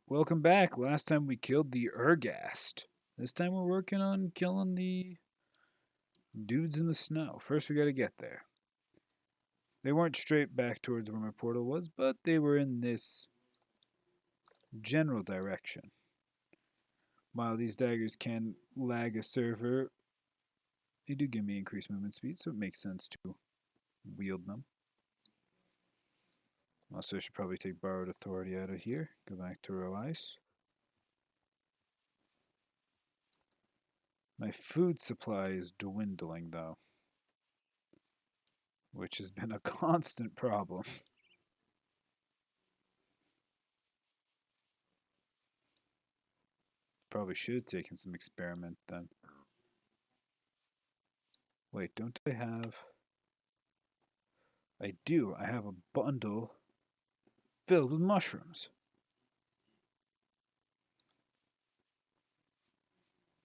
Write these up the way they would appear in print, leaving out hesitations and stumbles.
Welcome back. Last time we killed the Ergast. This time we're working on killing the dudes in the snow. First we gotta get there. They weren't straight back towards where my portal was, but they were in this general direction. While these daggers can lag a server, they do give me increased movement speed, so it makes sense to wield them. Also, I should probably take borrowed authority out of here. Go back to row ice. My food supply is dwindling, though, which has been a constant problem. Probably should have taken some experiment then. Wait, don't I have... I do. I have a bundle filled with mushrooms.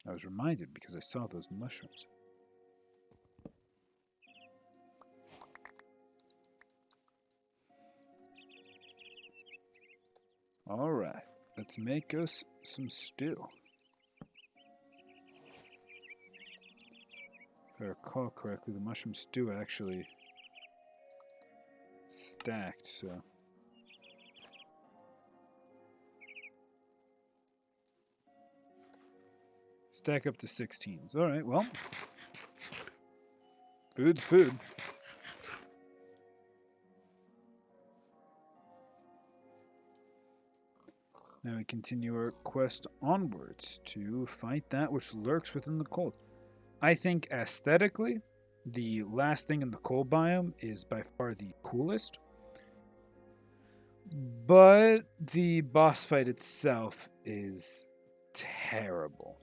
I was reminded because I saw those mushrooms. Alright, let's make us some stew. If I recall correctly, the mushroom stew actually stacked, so... Stack up to 16s. Alright, well. Food's food. Now we continue our quest onwards to fight that which lurks within the cold. I think aesthetically, the last thing in the cold biome is by far the coolest. But the boss fight itself is terrible.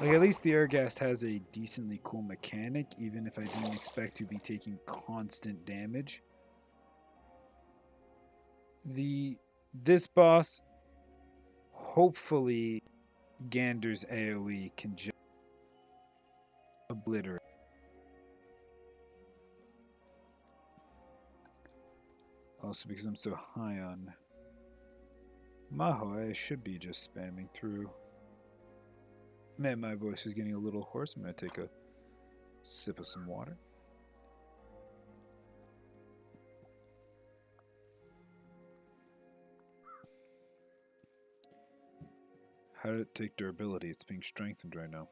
Like, at least the Ergast has a decently cool mechanic, even if I didn't expect to be taking constant damage. This boss, hopefully, Gander's AoE can just obliterate. Also, because I'm so high on Maho, I should be just spamming through. Man, my voice is getting a little hoarse. I'm going to take a sip of some water. How did it take durability? It's being strengthened right now.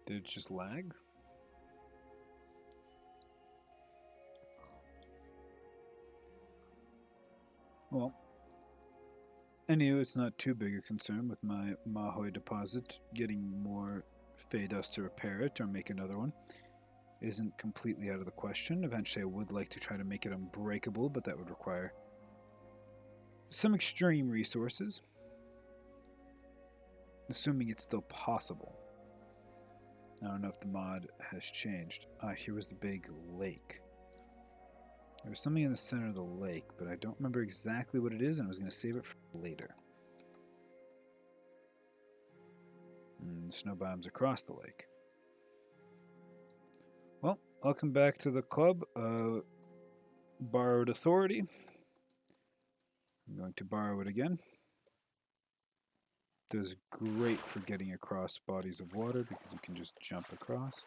Did it just lag? Well, anyway, it's not too big a concern with my Mahoi deposit. Getting more Fey Dust to repair it or make another one isn't completely out of the question. Eventually I would like to try to make it unbreakable, but that would require some extreme resources. Assuming it's still possible. I don't know if the mod has changed. Here was the big lake. There was something in the center of the lake, but I don't remember exactly what it is, and I was going to save it for later. Snow biomes across the lake. Well, welcome back to the club. Borrowed authority. I'm going to borrow it again. Does great for getting across bodies of water because you can just jump across.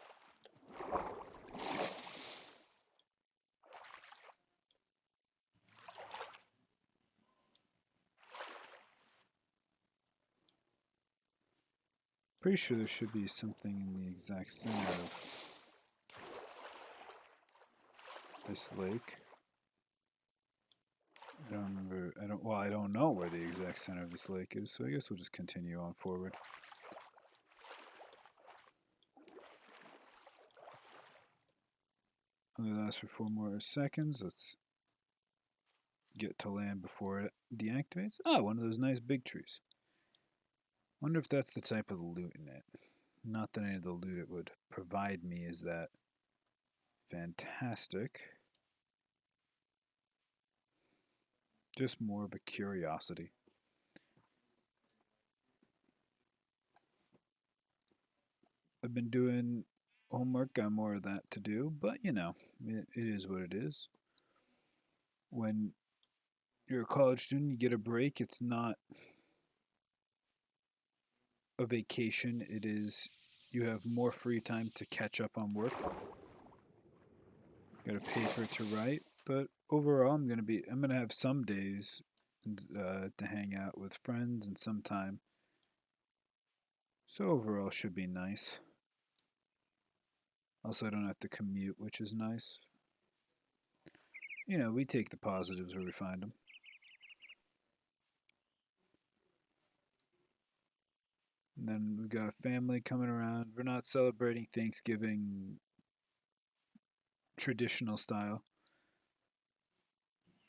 Pretty sure there should be something in the exact center of this lake. I don't remember. I don't know where the exact center of this lake is, so I guess we'll just continue on forward. Only lasts for 4 more seconds. Let's get to land before it deactivates. Oh, one of those nice big trees. Wonder if that's the type of loot in it. Not that any of the loot it would provide me is that fantastic. Just more of a curiosity. I've been doing homework, got more of that to do, but you know, it is what it is. When you're a college student, you get a break. It's not a vacation, it is you have more free time to catch up on work. Got a paper to write, but overall, I'm gonna have some days to hang out with friends and some time. So overall, should be nice. Also, I don't have to commute, which is nice. You know, we take the positives where we find them. And then we've got family coming around. We're not celebrating Thanksgiving traditional style,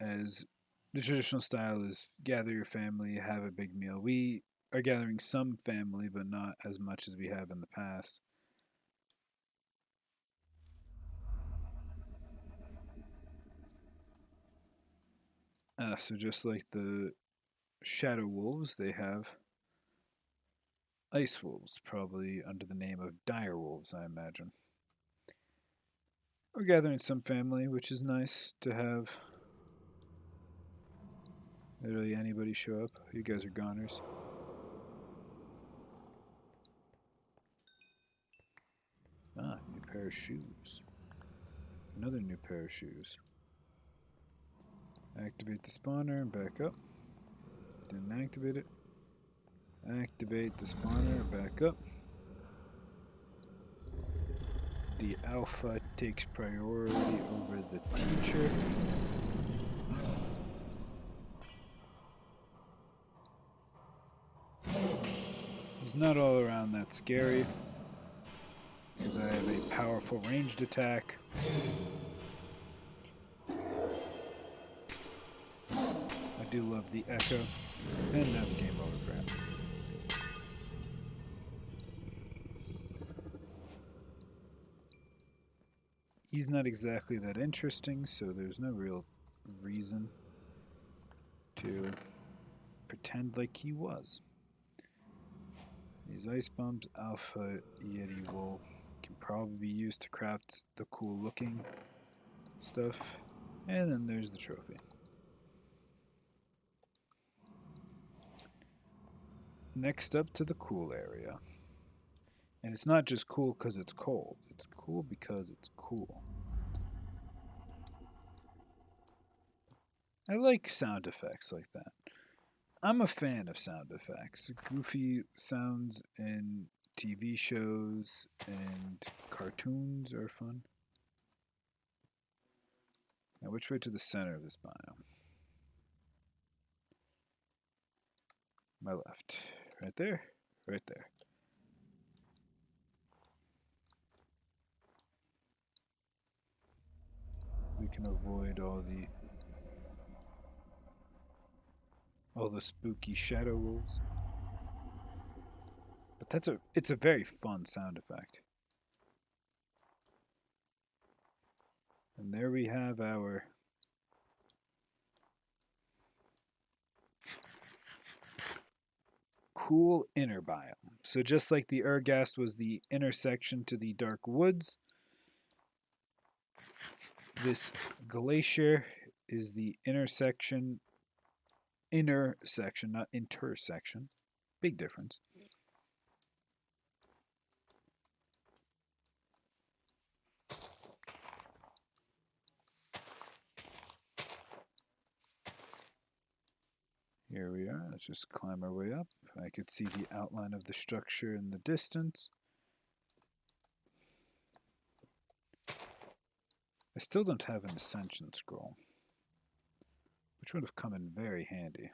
as the traditional style is gather your family, have a big meal. We are gathering some family, but not as much as we have in the past. So just like the shadow wolves, they have ice wolves, probably under the name of dire wolves, I imagine. We're gathering some family, which is nice to have. Literally anybody show up. You guys are goners. Ah, new pair of shoes. Another new pair of shoes. Activate the spawner and back up. Didn't activate it. Activate the spawner and back up. The alpha takes priority over the teacher. He's not all around that scary, because I have a powerful ranged attack. I do love the echo, and that's game over for him. He's not exactly that interesting, so there's no real reason to pretend like he was. These ice bombs, Alpha Yeti wool, can probably be used to craft the cool looking stuff. And then there's the trophy. Next up to the cool area. And it's not just cool because it's cold. It's cool because it's cool. I like sound effects like that. I'm a fan of sound effects. Goofy sounds in TV shows and cartoons are fun. Now, which way to the center of this biome? My left. Right there? Right there. We can avoid all the spooky shadow wolves. But it's a very fun sound effect. And there we have our cool inner biome. So just like the Urgast was the intersection to the dark woods, this glacier is the intersection, not intersection. Big difference. Here we are. Let's just climb our way up. I could see the outline of the structure in the distance. I still don't have an ascension scroll, which would have come in very handy.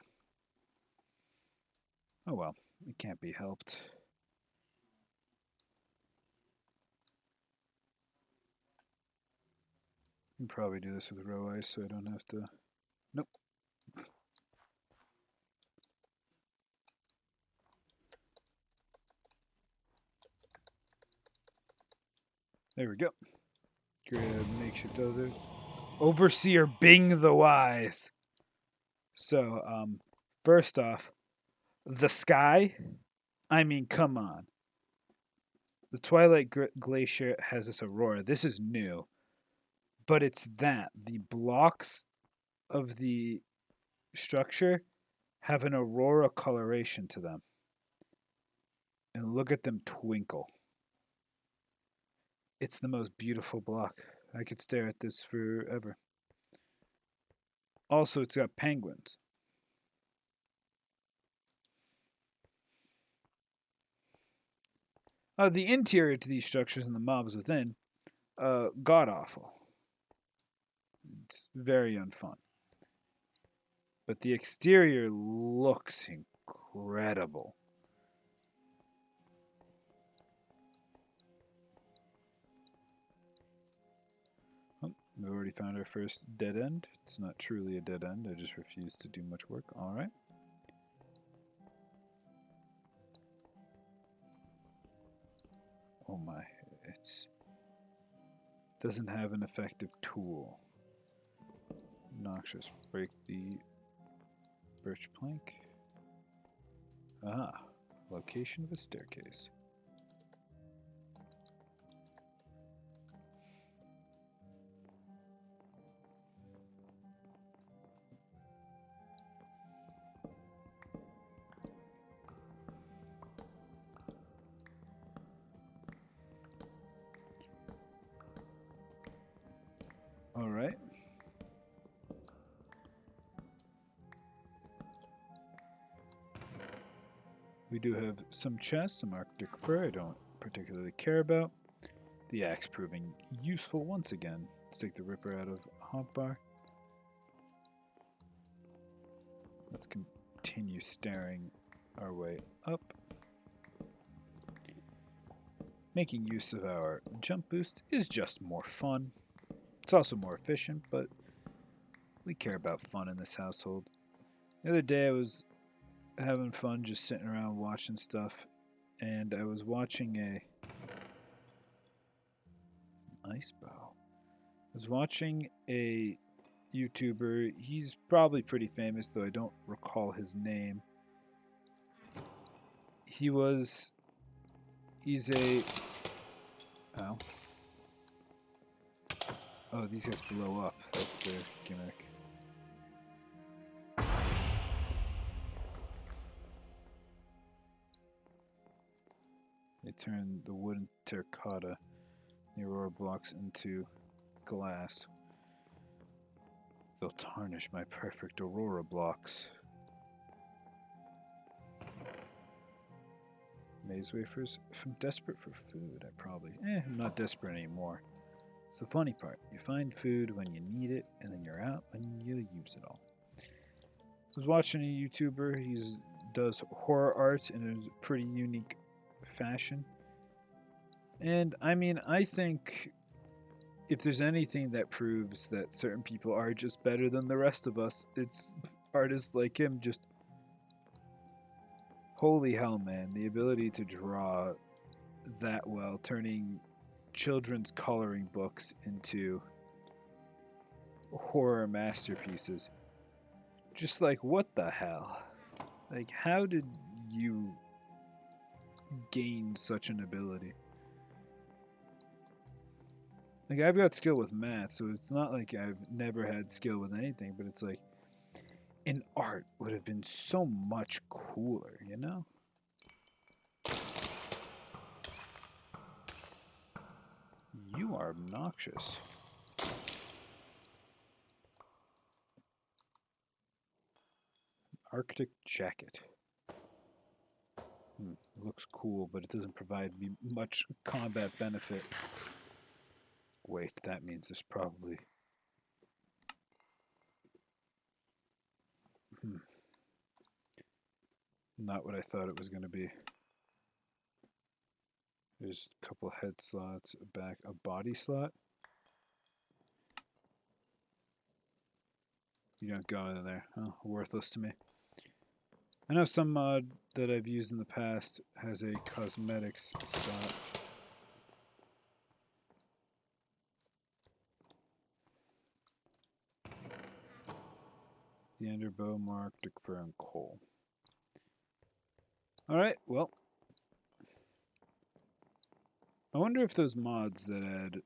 Oh well, it can't be helped. I can probably do this with row ice so I don't have to... Nope. There we go. Create a makeshift elevator. Overseer Bing the Wise. So, first off, the sky. I mean, come on. The Twilight Glacier has this Aurora. This is new, but it's that. The blocks of the structure have an Aurora coloration to them. And look at them twinkle. It's the most beautiful block. I could stare at this forever. Also, it's got penguins. The interior to these structures and the mobs within, god awful. It's very unfun. But the exterior looks incredible. We already found our first dead end. It's not truly a dead end. I just refuse to do much work. All right. Oh my, it doesn't have an effective tool. Noxious. Break the birch plank. Ah, location of a staircase. All right. We do have some chests, some Arctic fur I don't particularly care about. The axe proving useful once again. Let's take the Ripper out of hotbar. Let's continue staring our way up. Making use of our jump boost is just more fun. It's also more efficient, but we care about fun in this household. The other day I was having fun just sitting around watching stuff, and I was watching a ice bow. I was watching a YouTuber. He's probably pretty famous, though I don't recall his name. He's a... Oh. Oh, these guys blow up. That's their gimmick. They turn the wooden terracotta, the Aurora blocks, into glass. They'll tarnish my perfect Aurora blocks. Maze wafers. If I'm desperate for food, I'm not desperate anymore. It's the funny part. You find food when you need it, and then you're out when you use it all. I was watching a YouTuber. He does horror art in a pretty unique fashion. And I mean, I think if there's anything that proves that certain people are just better than the rest of us, it's artists like him. Just holy hell, man. The ability to draw that well, turning children's coloring books into horror masterpieces. Just like, what the hell? Like, how did you gain such an ability? Like, I've got skill with math, so it's not like I've never had skill with anything, but it's like, in art would have been so much cooler, you know? You are obnoxious. Arctic jacket. It looks cool, but it doesn't provide me much combat benefit. Wait, that means there's probably... Not what I thought it was going to be. There's a couple head slots, a body slot. You don't go in there. Oh, worthless to me. I know some mod that I've used in the past has a cosmetics spot. The Enderbow, Arctic fur, and coal. Alright, well. I wonder if those mods that add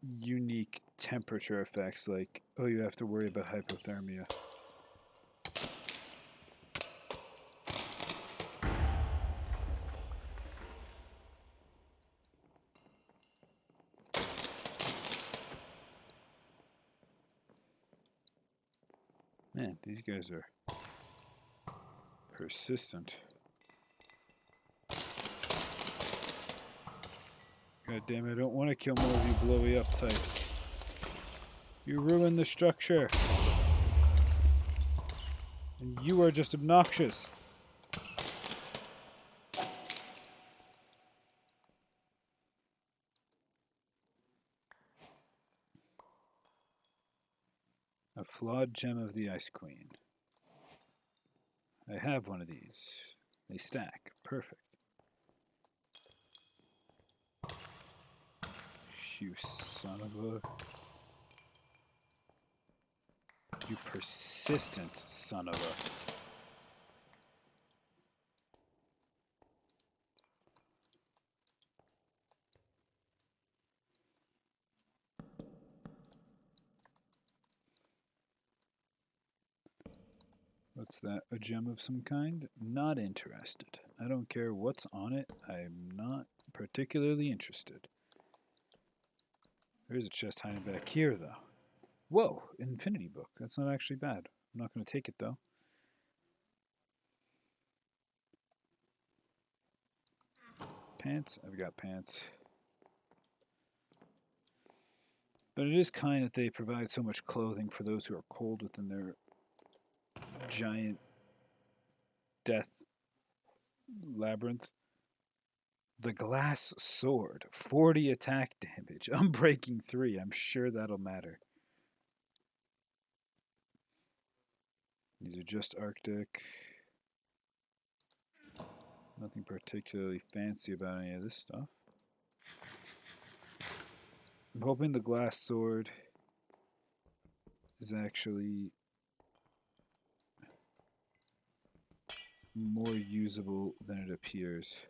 unique temperature effects, like, oh, you have to worry about hypothermia. Man, these guys are persistent. God damn it, I don't want to kill more of you blowy up types. You ruin the structure. And you are just obnoxious. A flawed gem of the Ice Queen. I have one of these. They stack. Perfect. You son of a... You persistent son of a... What's that? A gem of some kind? Not interested. I don't care what's on it. I'm not particularly interested. There's a chest hiding back here, though. Whoa, infinity book. That's not actually bad. I'm not going to take it, though. Pants? I've got pants. But it is kind that they provide so much clothing for those who are cold within their giant death labyrinth. The glass sword, 40 attack damage, unbreaking 3. I'm sure that'll matter. These are just Arctic. Nothing particularly fancy about any of this stuff. I'm hoping the glass sword is actually more usable than it appears.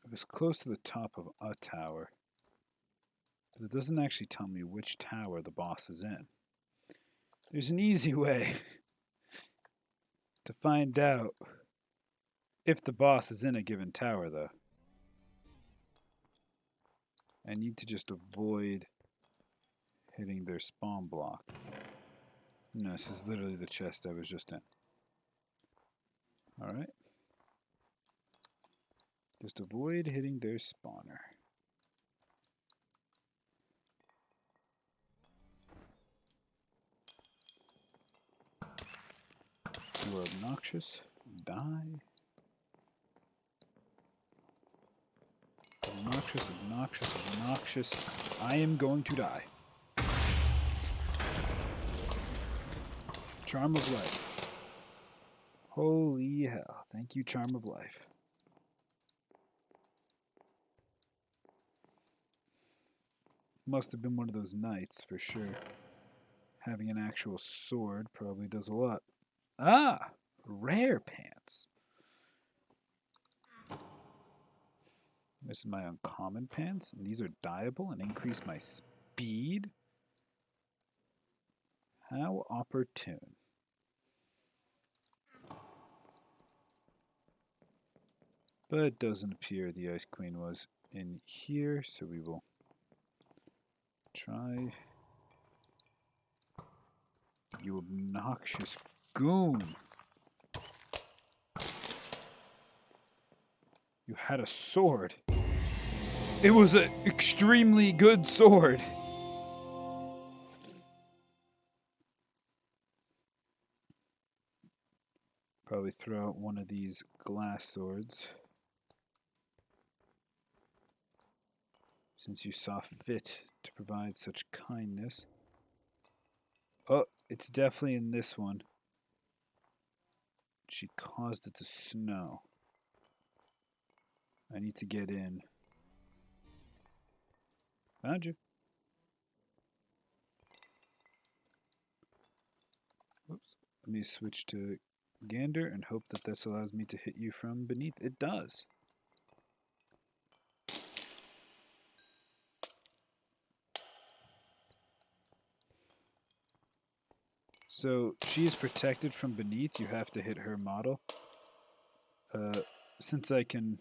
It was close to the top of a tower, but it doesn't actually tell me which tower the boss is in. There's an easy way to find out if the boss is in a given tower, though. I need to just avoid hitting their spawn block. No, this is literally the chest I was just in. Alright. Just avoid hitting their spawner. You are obnoxious. Die. Obnoxious, obnoxious, obnoxious. I am going to die. Charm of life. Holy hell. Thank you, Charm of life. Must have been one of those knights for sure. Having an actual sword probably does a lot. Ah! Rare pants. This is my uncommon pants, and these are dyeable and increase my speed. How opportune. But it doesn't appear the Ice Queen was in here, so we will try. You obnoxious goon. You had a sword. It was an extremely good sword. Probably throw out one of these glass swords. Since you saw fit to provide such kindness. Oh, it's definitely in this one. she caused it to snow. I need to get in. Found you. Oops. Let me switch to Gander and hope that this allows me to hit you from beneath. It does. So she is protected from beneath. You have to hit her model. Since I can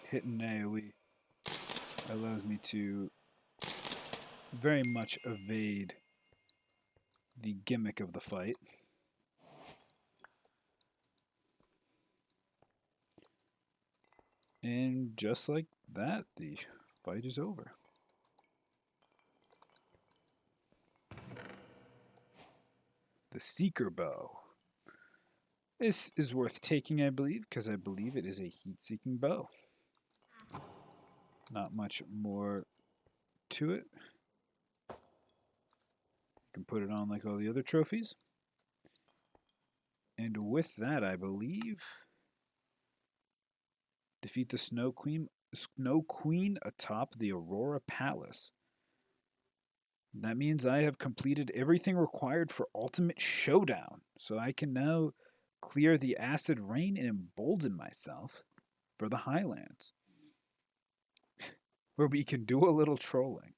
hit an AoE, it allows me to very much evade the gimmick of the fight. And just like that, the fight is over. The Seeker Bow. This is worth taking, I believe, because I believe it is a heat-seeking bow. Not much more to it. You can put it on like all the other trophies. And with that, I believe, defeat the Snow Queen atop the Aurora Palace. That means I have completed everything required for Ultimate Showdown. So I can now clear the Acid Rain and embolden myself for the Highlands, where we can do a little trolling.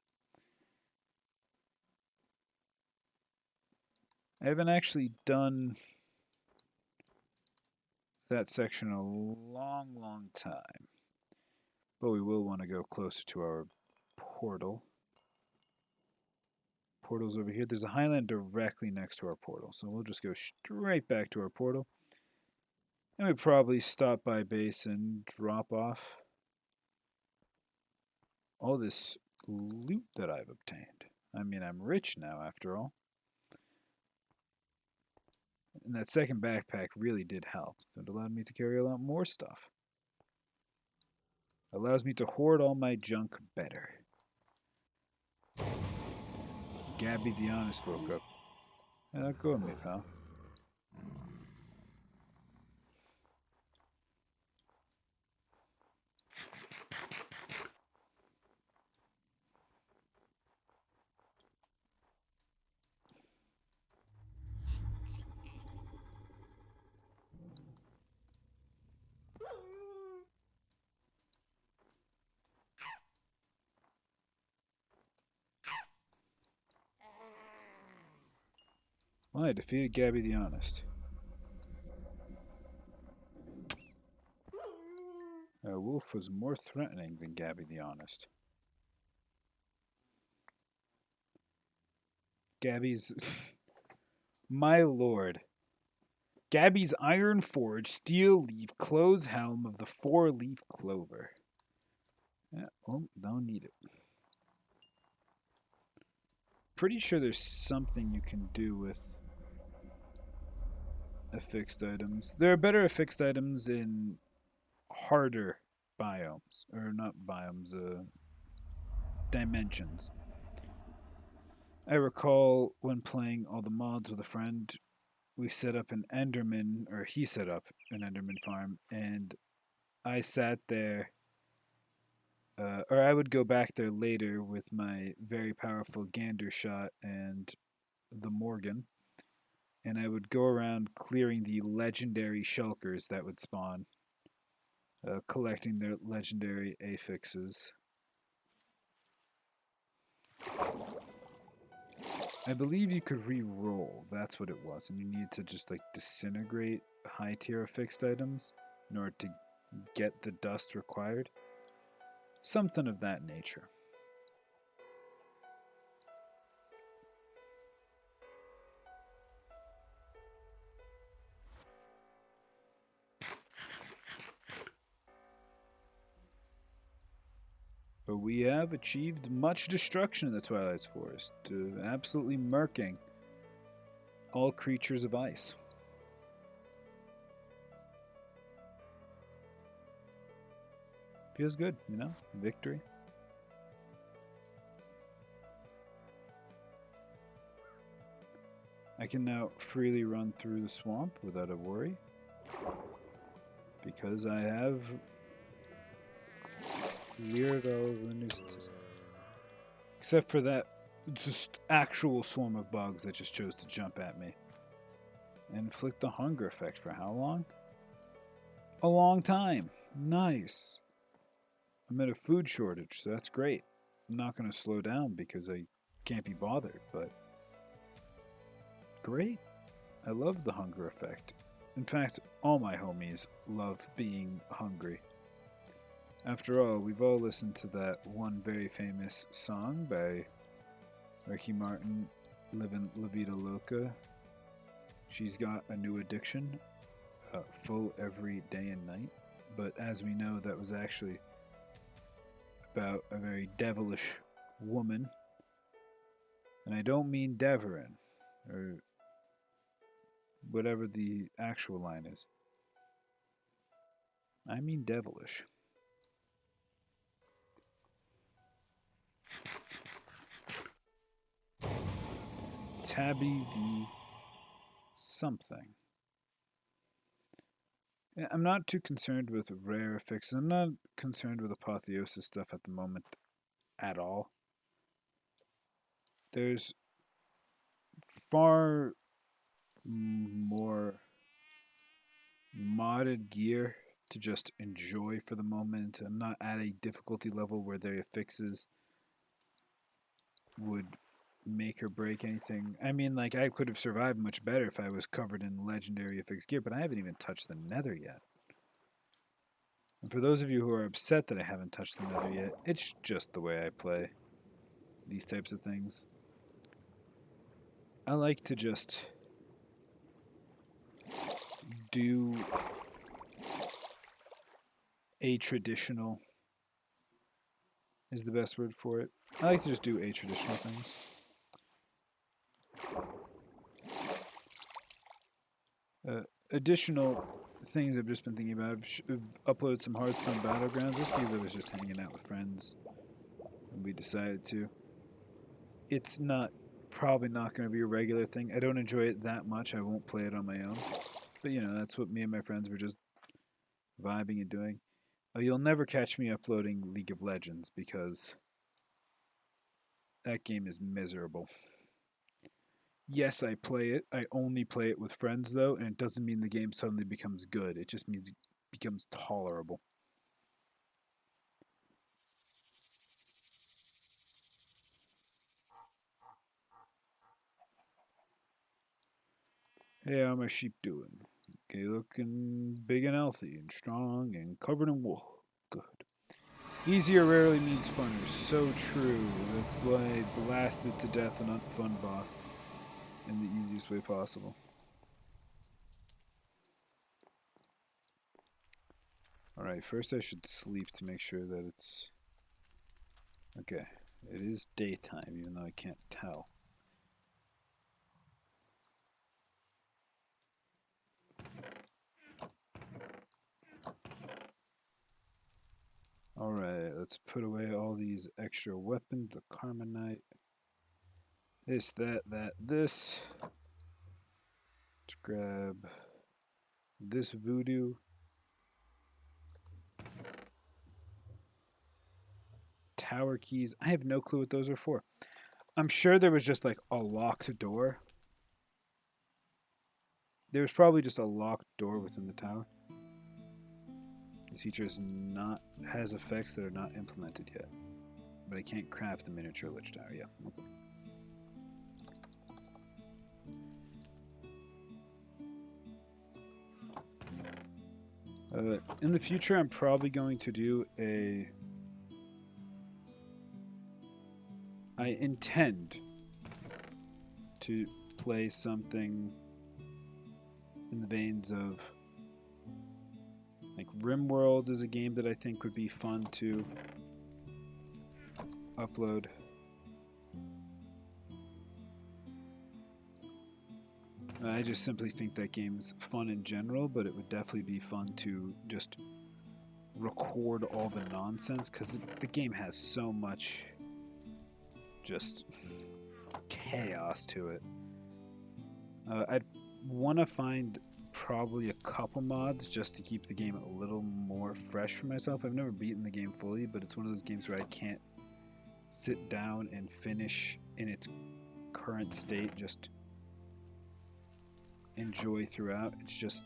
I haven't actually done that section in a long time, but we will want to go closer to our portal. Portal's over here. There's a highland directly next to our portal, so we'll just go straight back to our portal. And we probably stop by base and drop off all this loot that I've obtained. I mean, I'm rich now, after all. And that second backpack really did help. It allowed me to carry a lot more stuff. It allows me to hoard all my junk better. Gabby the Honest woke up. Go with me, pal. Well, I defeated Gabby the Honest. Wolf was more threatening than Gabby the Honest. Gabby's... My lord. Gabby's Iron Forge, Steel Leaf, Close Helm of the 4-leaf Clover. Yeah, well, don't need it. Pretty sure there's something you can do with affixed items. There are better affixed items in harder biomes. Or not biomes, dimensions. I recall when playing all the mods with a friend, we set up an Enderman, or he set up an Enderman farm, and I sat there, or I would go back there later with my very powerful Gander shot and the Morgan, and I would go around clearing the legendary shulkers that would spawn, collecting their legendary affixes. I believe you could re-roll, that's what it was, and you need to just like disintegrate high tier affixed items in order to get the dust required. Something of that nature. But we have achieved much destruction in the Twilight's Forest, absolutely murking all creatures of ice. Feels good, you know? Victory. I can now freely run through the swamp without a worry. because I have cleared all of the nuisances. Except for that just actual swarm of bugs that just chose to jump at me. Inflict the hunger effect for how long? A long time. Nice. I'm at a food shortage, so that's great. I'm not going to slow down because I can't be bothered, but great. I love the hunger effect. In fact, all my homies love being hungry. After all, we've all listened to that one very famous song by Ricky Martin, Livin' La Vida Loca. She's got a new addiction, full every day and night. But as we know, that was actually about a very devilish woman. And I don't mean Deverin, or whatever the actual line is. I mean devilish. Tabby the something. Yeah, I'm not too concerned with rare fixes. I'm not concerned with apotheosis stuff at the moment at all. There's far more modded gear to just enjoy for the moment. I'm not at a difficulty level where their fixes would make or break anything. I mean, like, I could have survived much better if I was covered in legendary affixed gear, but I haven't even touched the nether yet. And for those of you who are upset that I haven't touched the nether yet, it's just the way I play these types of things. I like to just do a traditional is the best word for it. I like to just do a traditional things. Additional things I've just been thinking about. I've uploaded some Hearthstone Battlegrounds just because I was just hanging out with friends and we decided to. It's probably not going to be a regular thing. I don't enjoy it that much. I won't play it on my own. But you know, that's what me and my friends were just vibing and doing. You'll never catch me uploading League of Legends because that game is miserable. Yes, I play it. I only play it with friends, though, and it doesn't mean the game suddenly becomes good. It just means it becomes tolerable. Hey, how are my sheep doing? Okay, looking big and healthy and strong and covered in wool. Good. Easier rarely means funner. So true. That's why I blasted to death an unfun boss in the easiest way possible. Alright, first I should sleep to make sure that it's... Okay, it is daytime, even though I can't tell. Alright, let's put away all these extra weapons, the Carmenite. This, that, this. Let's grab this voodoo. Tower keys. I have no clue what those are for. I'm sure there was just like a locked door. There was probably just a locked door within the tower. This feature has effects that are not implemented yet. But I can't craft the miniature lich tower. Yeah, okay. In the future, I'm probably going to do I intend to play something in the veins of like RimWorld is a game that I think would be fun to upload. I just simply think that game's fun in general, but it would definitely be fun to just record all the nonsense because the game has so much just chaos to it. I'd want to find probably a couple mods just to keep the game a little more fresh for myself. I've never beaten the game fully, but it's one of those games where I can't sit down and finish in its current state, just enjoy throughout. It's just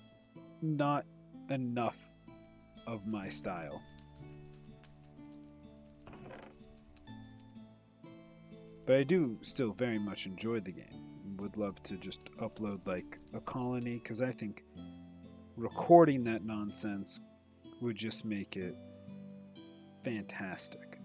not enough of my style. But I do still very much enjoy the game. Would love to just upload like a colony, because I think recording that nonsense would just make it fantastic.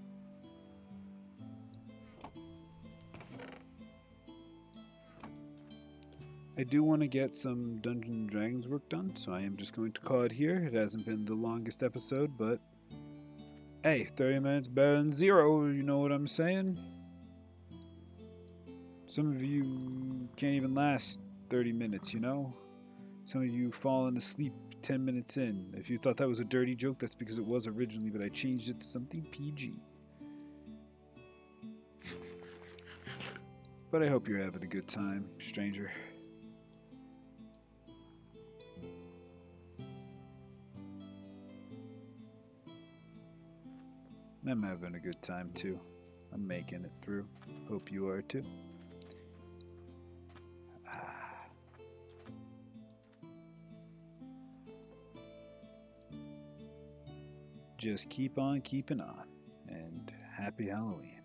I do want to get some Dungeons and Dragons work done, so I am just going to call it here. It hasn't been the longest episode, but hey, 30 minutes better than 0, you know what I'm saying? Some of you can't even last 30 minutes, you know? Some of you falling asleep 10 minutes in. If you thought that was a dirty joke, that's because it was originally, but I changed it to something PG. But I hope you're having a good time, stranger. I'm having a good time too. I'm making it through. Hope you are too. Just keep on keeping on, and happy Halloween.